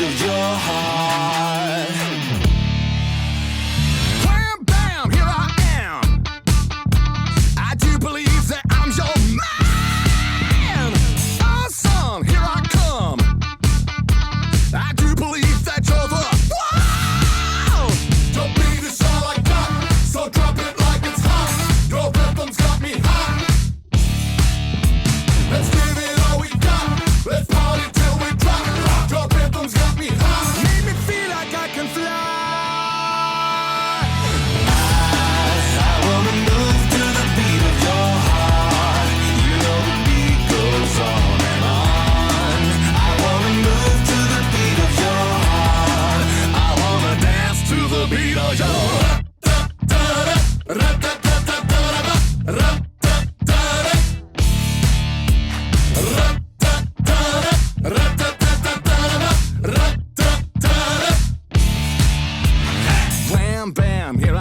of your heart. Wham, bam, here I am. I do believe that I'm your man. Awesome, here I come. I do believe that you're the wow. Don't beat it all like that, so drop it like it's hot. Your rhythm's got me hot. Let's give it all we got. Let's party till we drop. Your rhythm's got me hot. Make me feel like I can fly. I wanna move to the beat of your heart. You know the beat goes on and on. I wanna move to the beat of your heart. I wanna dance to the beat of your heart. Wham, bam, here